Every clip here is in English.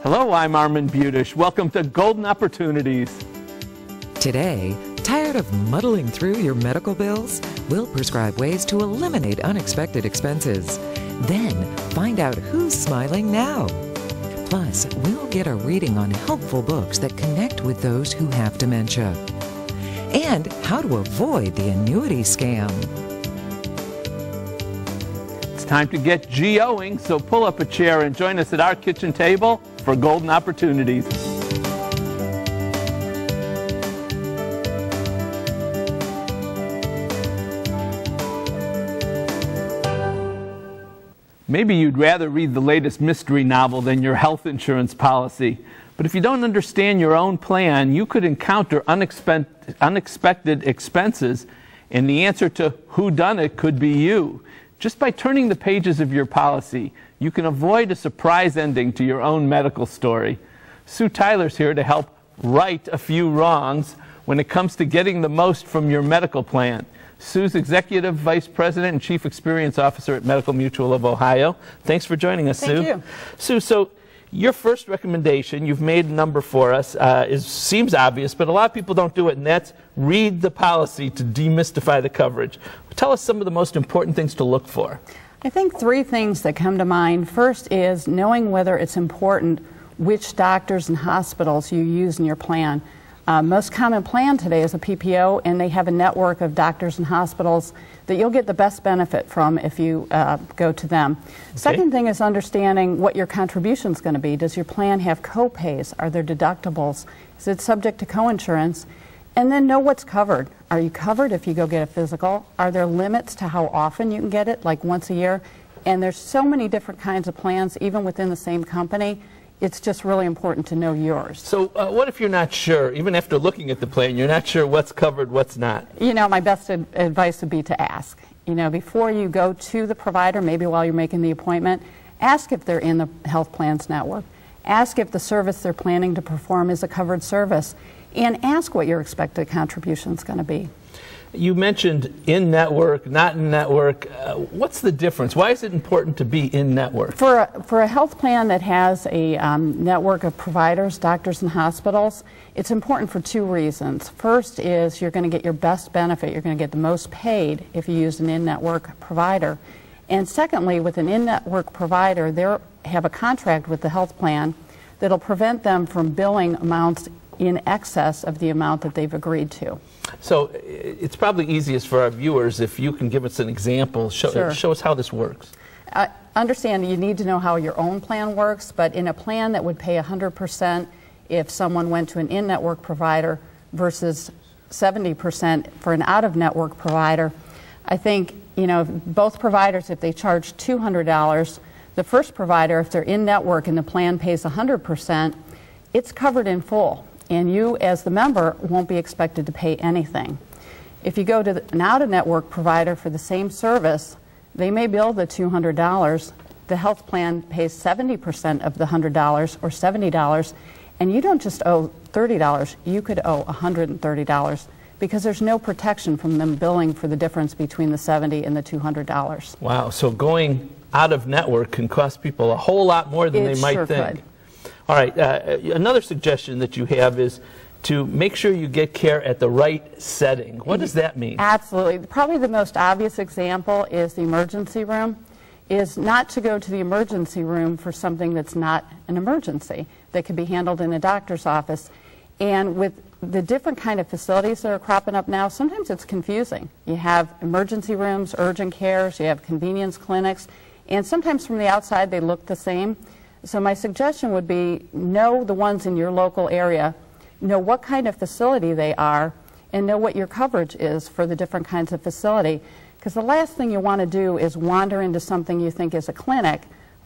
Hello, I'm Armin Budish. Welcome to Golden Opportunities. Today, tired of muddling through your medical bills? We'll prescribe ways to eliminate unexpected expenses. Then, find out who's smiling now. Plus, we'll get a reading on helpful books that connect with those who have dementia. And how to avoid the annuity scam. It's time to get GOing, so pull up a chair and join us at our kitchen table for Golden Opportunities. Maybe you'd rather read the latest mystery novel than your health insurance policy. But if you don't understand your own plan, you could encounter unexpected expenses, and the answer to whodunit could be you. Just by turning the pages of your policy, you can avoid a surprise ending to your own medical story. Sue Tyler's here to help right a few wrongs when it comes to getting the most from your medical plan. Sue's Executive Vice President and Chief Experience Officer at Medical Mutual of Ohio. Thanks for joining us, Sue. Thank you. Sue, so your first recommendation, you've made a number for us, seems obvious, but a lot of people don't do it, and that's read the policy to demystify the coverage. Tell us some of the most important things to look for. I think three things that come to mind. First is knowing whether it's important which doctors and hospitals you use in your plan. Most common plan today is a PPO, and they have a network of doctors and hospitals that you'll get the best benefit from if you go to them. Okay. Second thing is understanding what your contribution is going to be. Does your plan have co-pays? Are there deductibles? Is it subject to coinsurance? And then know what's covered. Are you covered if you go get a physical? Are there limits to how often you can get it, like once a year? And there's so many different kinds of plans, even within the same company. It's just really important to know yours. So what if you're not sure, even after looking at the plan, you're not sure what's covered, what's not? You know, my best advice would be to ask. You know, before you go to the provider, maybe while you're making the appointment, ask if they're in the health plans network. Ask if the service they're planning to perform is a covered service. And ask what your expected contribution is going to be. You mentioned in-network, not in-network. What's the difference? Why is it important to be in-network? For a health plan that has a network of providers, doctors, and hospitals, it's important for two reasons. First is you're going to get your best benefit. You're going to get the most paid if you use an in-network provider. And secondly, with an in-network provider, they have a contract with the health plan that'll prevent them from billing amounts in excess of the amount that they've agreed to. So it's probably easiest for our viewers if you can give us an example, show us how this works. Understand you need to know how your own plan works, but in a plan that would pay 100% if someone went to an in-network provider versus 70% for an out-of-network provider, I think, you know, both providers, if they charge $200, the first provider, if they're in-network and the plan pays 100%, it's covered in full. And you, as the member, won't be expected to pay anything. If you go to an out-of-network provider for the same service, they may bill the $200. The health plan pays 70% of the $100 or $70, and you don't just owe $30, you could owe $130 because there's no protection from them billing for the difference between the $70 and the $200. Wow, so going out-of-network can cost people a whole lot more than they might think. Could. All right, another suggestion that you have is to make sure you get care at the right setting. What does that mean? Absolutely. Probably the most obvious example is the emergency room, is not to go to the emergency room for something that's not an emergency, that could be handled in a doctor's office. And with the different kind of facilities that are cropping up now, sometimes it's confusing. You have emergency rooms, urgent cares, you have convenience clinics, and sometimes from the outside they look the same. So my suggestion would be know the ones in your local area, know what kind of facility they are, and know what your coverage is for the different kinds of facility. Because the last thing you want to do is wander into something you think is a clinic,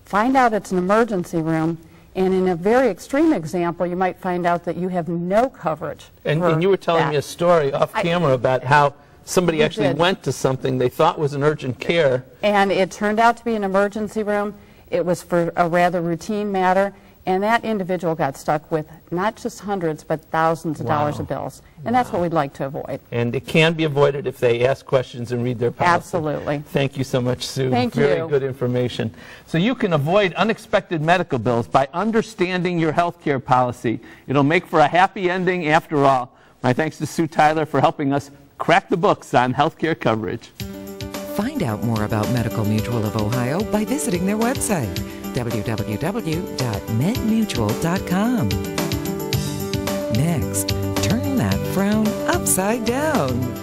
find out it's an emergency room, and in a very extreme example, you might find out that you have no coverage. And you were telling me a story off camera about how somebody actually went to something they thought was an urgent care. And it turned out to be an emergency room. It was for a rather routine matter, And that individual got stuck with not just hundreds, but thousands of dollars of bills. And that's what we'd like to avoid. And it can be avoided if they ask questions and read their policy. Absolutely. Thank you so much, Sue. Thank you. Very good information. So you can avoid unexpected medical bills by understanding your health care policy. It'll make for a happy ending after all. My thanks to Sue Tyler for helping us crack the books on health care coverage. Find out more about Medical Mutual of Ohio by visiting their website, www.medmutual.com. Next, turn that frown upside down.